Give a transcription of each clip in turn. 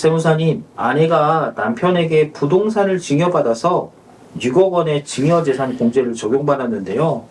세무사님, 아내가 남편에게 부동산을 증여받아서 6억 원의 증여재산 공제를 적용받았는데요.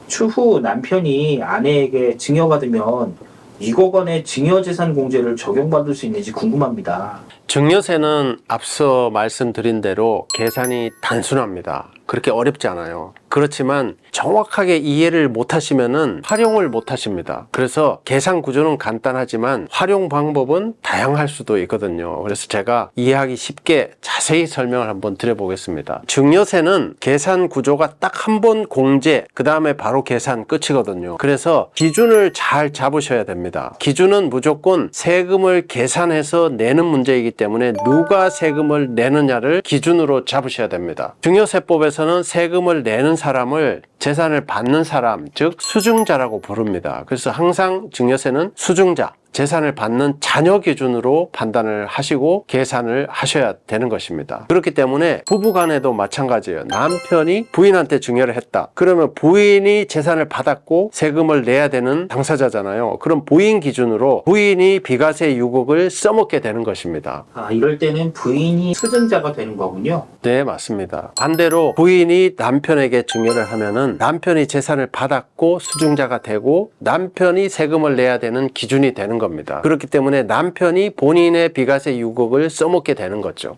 추후 남편이 아내에게 증여받으면 6억 원의 증여재산 공제를 적용받을 수 있는지 궁금합니다. 증여세는 앞서 말씀드린 대로 계산이 단순합니다. 그렇게 어렵지 않아요. 그렇지만 정확하게 이해를 못 하시면은 활용을 못 하십니다. 그래서 계산 구조는 간단하지만 활용 방법은 다양할 수도 있거든요. 그래서 제가 이해하기 쉽게 자세히 설명을 한번 드려보겠습니다. 증여세는 계산 구조가 딱 한 번 공제, 그 다음에 바로 계산 끝이거든요. 그래서 기준을 잘 잡으셔야 됩니다. 기준은 무조건 세금을 계산해서 내는 문제이기 때문에 누가 세금을 내느냐를 기준으로 잡으셔야 됩니다. 증여세법에서는 세금을 내는 사람을 재산을 받는 사람, 즉 수증자라고 부릅니다. 그래서 항상 증여세는 수증자, 재산을 받는 자녀 기준으로 판단을 하시고 계산을 하셔야 되는 것입니다. 그렇기 때문에 부부간에도 마찬가지예요. 남편이 부인한테 증여를 했다. 그러면 부인이 재산을 받았고 세금을 내야 되는 당사자잖아요. 그럼 부인 기준으로 부인이 비과세 6억을 써먹게 되는 것입니다. 이럴 때는 부인이 수증자가 되는 거군요. 네, 맞습니다. 반대로 부인이 남편에게 증여를 하면은 남편이 재산을 받았고 수증자가 되고 남편이 세금을 내야 되는 기준이 되는 겁니다. 그렇기 때문에 남편이 본인의 비과세 6억을 써먹게 되는 거죠.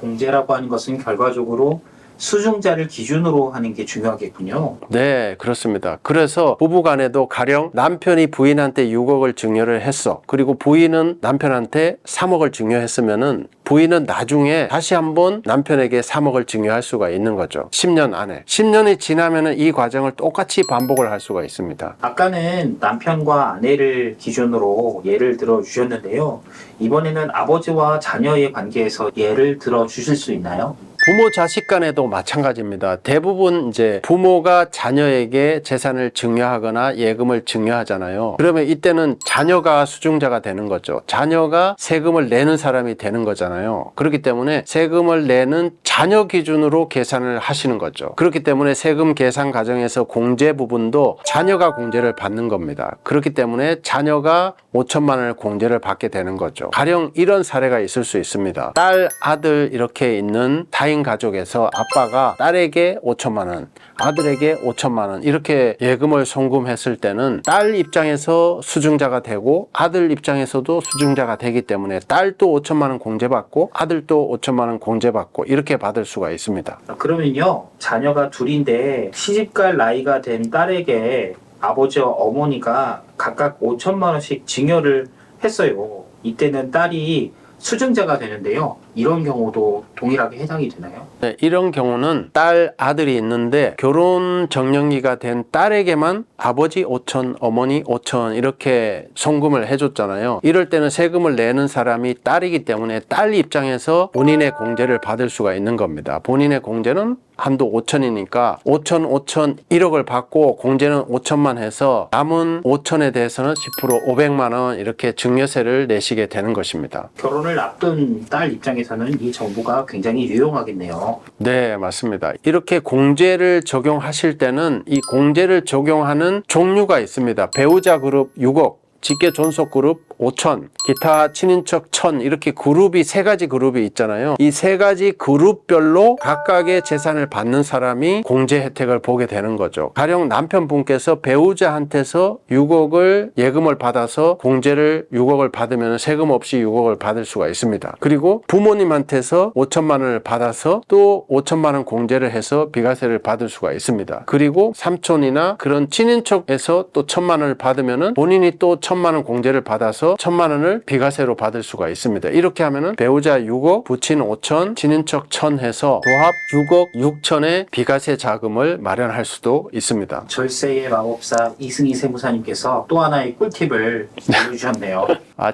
공제라고 하는 것은 결과적으로 수증자를 기준으로 하는 게 중요하겠군요. 네, 그렇습니다. 그래서 부부간에도 가령 남편이 부인한테 6억을 증여를 했어. 그리고 부인은 남편한테 3억을 증여했으면은 부인은 나중에 다시 한번 남편에게 3억을 증여할 수가 있는 거죠. 10년 안에. 10년이 지나면은 이 과정을 똑같이 반복을 할 수가 있습니다. 아까는 남편과 아내를 기준으로 예를 들어 주셨는데요. 이번에는 아버지와 자녀의 관계에서 예를 들어 주실 수 있나요? 부모 자식 간에도 마찬가지입니다. 대부분 이제 부모가 자녀에게 재산을 증여하거나 예금을 증여하잖아요. 그러면 이때는 자녀가 수증자가 되는 거죠. 자녀가 세금을 내는 사람이 되는 거잖아요. 그렇기 때문에 세금을 내는 자녀 기준으로 계산을 하시는 거죠. 그렇기 때문에 세금 계산 과정에서 공제 부분도 자녀가 공제를 받는 겁니다. 그렇기 때문에 자녀가 5천만 원을 공제를 받게 되는 거죠. 가령 이런 사례가 있을 수 있습니다. 딸, 아들 이렇게 있는 타인 가족에서 아빠가 딸에게 5천만 원, 아들에게 5천만 원 이렇게 예금을 송금했을 때는 딸 입장에서 수증자가 되고 아들 입장에서도 수증자가 되기 때문에 딸도 5천만 원 공제받고 아들도 5천만 원 공제받고 이렇게 받을 수가 있습니다. 그러면요, 자녀가 둘인데 시집갈 나이가 된 딸에게 아버지와 어머니가 각각 5천만 원씩 증여를 했어요. 이때는 딸이 수증자가 되는데요. 이런 경우도 동일하게 해당이 되나요? 네, 이런 경우는 딸, 아들이 있는데 결혼 적령기가 된 딸에게만 아버지 5천, 어머니 5천 이렇게 송금을 해줬잖아요. 이럴 때는 세금을 내는 사람이 딸이기 때문에 딸 입장에서 본인의 공제를 받을 수가 있는 겁니다. 본인의 공제는 한도 5천이니까 5천, 5천, 1억을 받고 공제는 5천만 해서 남은 5천에 대해서는 10% 500만 원 이렇게 증여세를 내시게 되는 것입니다. 결혼을 앞둔 딸 입장에서는 이 정보가 굉장히 유용하겠네요. 네, 맞습니다. 이렇게 공제를 적용하실 때는 이 공제를 적용하는 종류가 있습니다. 배우자 그룹 6억, 직계 존속 그룹 5천, 기타 친인척 1,000 이렇게 그룹이 세 가지 그룹이 있잖아요. 이 세 가지 그룹별로 각각의 재산을 받는 사람이 공제 혜택을 보게 되는 거죠. 가령 남편분께서 배우자한테서 6억을 예금을 받아서 공제를 6억을 받으면 세금 없이 6억을 받을 수가 있습니다. 그리고 부모님한테서 5천만 원을 받아서 또 5천만 원 공제를 해서 비과세를 받을 수가 있습니다. 그리고 삼촌이나 그런 친인척에서 또 1,000만 원을 받으면 본인이 또 1,000만 원 공제를 받아서 1,000만 원을 비과세로 받을 수가 있습니다. 이렇게 하면은 배우자 6억, 부친 5천, 친인척 1,000 해서 도합 6억 6천의 비과세 자금을 마련할 수도 있습니다. 절세의 마법사 이승희 세무사님께서 또 하나의 꿀팁을 알려주셨네요.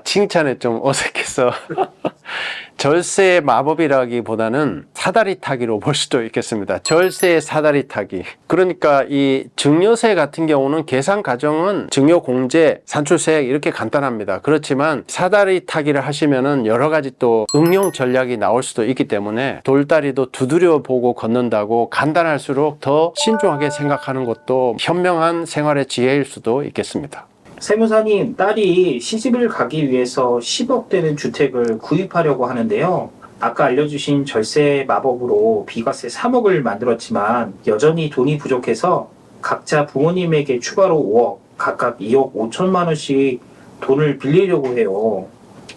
칭찬에 좀 어색해서 절세의 마법이라기보다는 사다리 타기로 볼 수도 있겠습니다. 절세의 사다리 타기. 그러니까 이 증여세 같은 경우는 계산 과정은 증여 공제, 산출세 이렇게 간단합니다. 그렇지만 사다리 타기를 하시면은 여러 가지 또 응용 전략이 나올 수도 있기 때문에 돌다리도 두드려 보고 걷는다고 간단할수록 더 신중하게 생각하는 것도 현명한 생활의 지혜일 수도 있겠습니다. 세무사님, 딸이 시집을 가기 위해서 10억 되는 주택을 구입하려고 하는데요. 아까 알려주신 절세 마법으로 비과세 3억을 만들었지만 여전히 돈이 부족해서 각자 부모님에게 추가로 5억, 각각 2억 5천만 원씩 돈을 빌리려고 해요.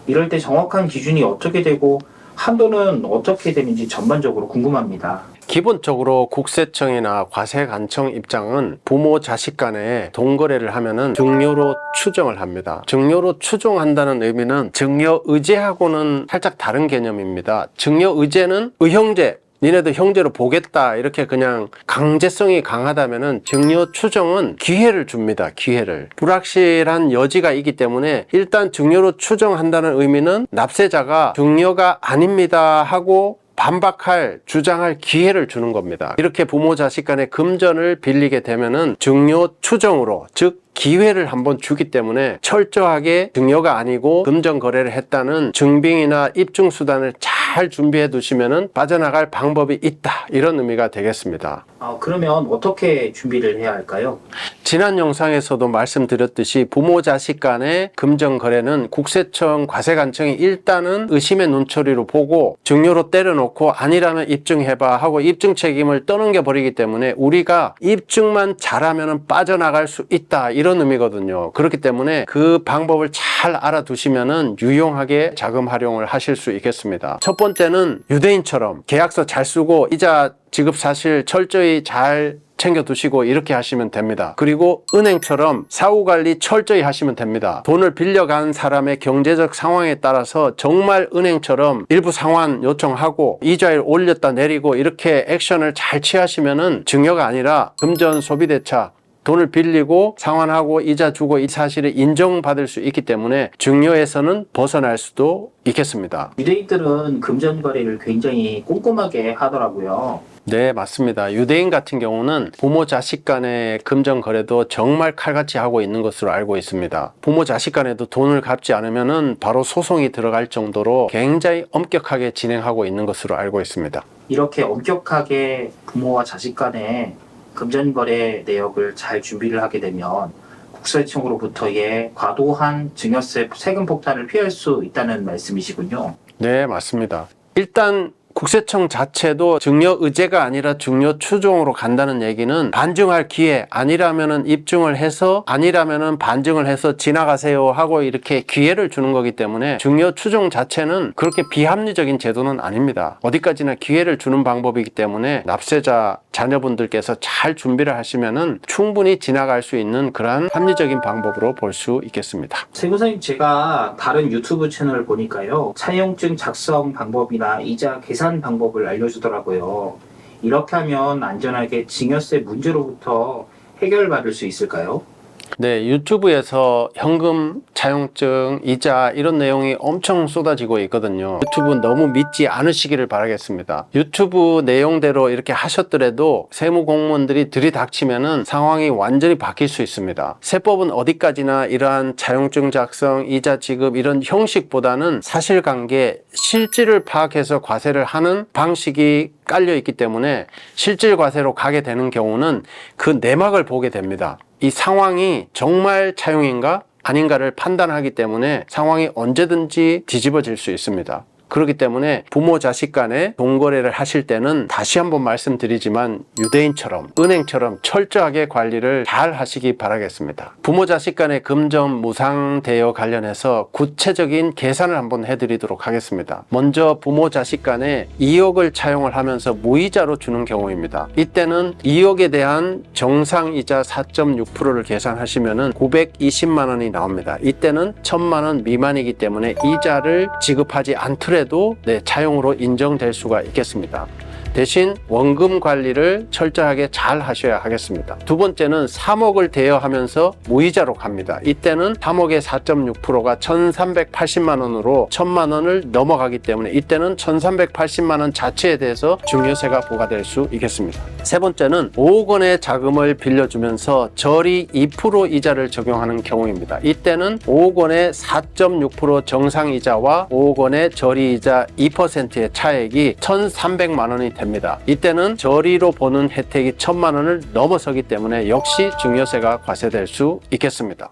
이럴 때 정확한 기준이 어떻게 되고 한도는 어떻게 되는지 전반적으로 궁금합니다. 기본적으로 국세청이나 과세관청 입장은 부모 자식 간에 돈거래를 하면은 증여로 추정을 합니다. 증여로 추정한다는 의미는 증여의제하고는 살짝 다른 개념입니다. 증여의제는 의형제, 니네도 형제로 보겠다 이렇게 그냥 강제성이 강하다면은 증여 추정은 기회를 줍니다. 기회를. 불확실한 여지가 있기 때문에 일단 증여로 추정한다는 의미는 납세자가 증여가 아닙니다 하고 반박할, 주장할 기회를 주는 겁니다. 이렇게 부모 자식 간의 금전을 빌리게 되면은 증여 추정으로, 즉 기회를 한번 주기 때문에 철저하게 증여가 아니고 금전 거래를 했다는 증빙이나 입증 수단을 잘 준비해 두시면은 빠져나갈 방법이 있다, 이런 의미가 되겠습니다. 그러면 어떻게 준비를 해야 할까요? 지난 영상에서도 말씀드렸듯이 부모 자식 간의 금전 거래는 국세청, 과세관청이 일단은 의심의 눈초리로 보고 증여로 때려놓고 아니라면 입증해봐 하고 입증 책임을 떠넘겨 버리기 때문에 우리가 입증만 잘하면 빠져나갈 수 있다, 이런 의미거든요. 그렇기 때문에 그 방법을 잘 알아두시면은 유용하게 자금 활용을 하실 수 있겠습니다. 첫 번째는 유대인처럼 계약서 잘 쓰고 이자 지급 사실 철저히 잘 챙겨두시고 이렇게 하시면 됩니다. 그리고 은행처럼 사후관리 철저히 하시면 됩니다. 돈을 빌려간 사람의 경제적 상황에 따라서 정말 은행처럼 일부 상환 요청하고 이자율 올렸다 내리고 이렇게 액션을 잘 취하시면은 증여가 아니라 금전 소비대차, 돈을 빌리고 상환하고 이자 주고 이 사실을 인정받을 수 있기 때문에 증여에서는 벗어날 수도 있겠습니다. 유대인들은 금전 거래를 굉장히 꼼꼼하게 하더라고요. 네, 맞습니다. 유대인 같은 경우는 부모 자식 간의 금전 거래도 정말 칼같이 하고 있는 것으로 알고 있습니다. 부모 자식 간에도 돈을 갚지 않으면은 바로 소송이 들어갈 정도로 굉장히 엄격하게 진행하고 있는 것으로 알고 있습니다. 이렇게 엄격하게 부모와 자식 간에 금전거래 내역을 잘 준비를 하게 되면 국세청으로부터의 과도한 증여세 세금 폭탄을 피할 수 있다는 말씀이시군요. 네, 맞습니다. 일단 국세청 자체도 증여 의제가 아니라 증여 추정으로 간다는 얘기는 반증할 기회, 아니라면은 입증을 해서 아니라면은 반증을 해서 지나가세요 하고 이렇게 기회를 주는 거기 때문에 증여 추정 자체는 그렇게 비합리적인 제도는 아닙니다. 어디까지나 기회를 주는 방법이기 때문에 납세자 자녀분들께서 잘 준비를 하시면은 충분히 지나갈 수 있는 그러한 합리적인 방법으로 볼 수 있겠습니다. 세무사님, 제가 다른 유튜브 채널을 보니까요, 차용증 작성 방법이나 이자 계산 방법을 알려주더라고요. 이렇게 하면 안전하게 증여세 문제로부터 해결받을 수 있을까요? 네, 유튜브에서 현금, 차용증, 이자 이런 내용이 엄청 쏟아지고 있거든요. 유튜브 너무 믿지 않으시기를 바라겠습니다. 유튜브 내용대로 이렇게 하셨더라도 세무 공무원들이 들이닥치면은 상황이 완전히 바뀔 수 있습니다. 세법은 어디까지나 이러한 차용증 작성, 이자 지급 이런 형식보다는 사실관계, 실질을 파악해서 과세를 하는 방식이 깔려 있기 때문에 실질 과세로 가게 되는 경우는 그 내막을 보게 됩니다. 이 상황이 정말 차용인가 아닌가를 판단하기 때문에 상황이 언제든지 뒤집어질 수 있습니다. 그렇기 때문에 부모 자식 간에 돈거래를 하실 때는 다시 한번 말씀드리지만 유대인처럼 은행처럼 철저하게 관리를 잘 하시기 바라겠습니다. 부모 자식 간의 금전 무상 대여 관련해서 구체적인 계산을 한번 해드리도록 하겠습니다. 먼저 부모 자식 간에 2억을 차용을 하면서 무이자로 주는 경우입니다. 이때는 2억에 대한 정상이자 4.6%를 계산하시면은 920만 원이 나옵니다. 이때는 1000만 원 미만이기 때문에 이자를 지급하지 않더라도 차용으로 인정될 수가 있겠습니다. 대신 원금 관리를 철저하게 잘 하셔야 하겠습니다. 두 번째는 3억을 대여하면서 무이자로 갑니다. 이때는 3억의 4.6%가 1380만 원으로 1000만 원을 넘어가기 때문에 이때는 1380만 원 자체에 대해서 증여세가 부과될 수 있겠습니다. 세 번째는 5억 원의 자금을 빌려주면서 저리 2% 이자를 적용하는 경우입니다. 이때는 5억 원의 4.6% 정상이자와 5억 원의 저리이자 2%의 차액이 1300만 원이 됩니다. 이때는 저리로 보는 혜택이 1000만 원을 넘어서기 때문에 역시 증여세가 과세될 수 있겠습니다.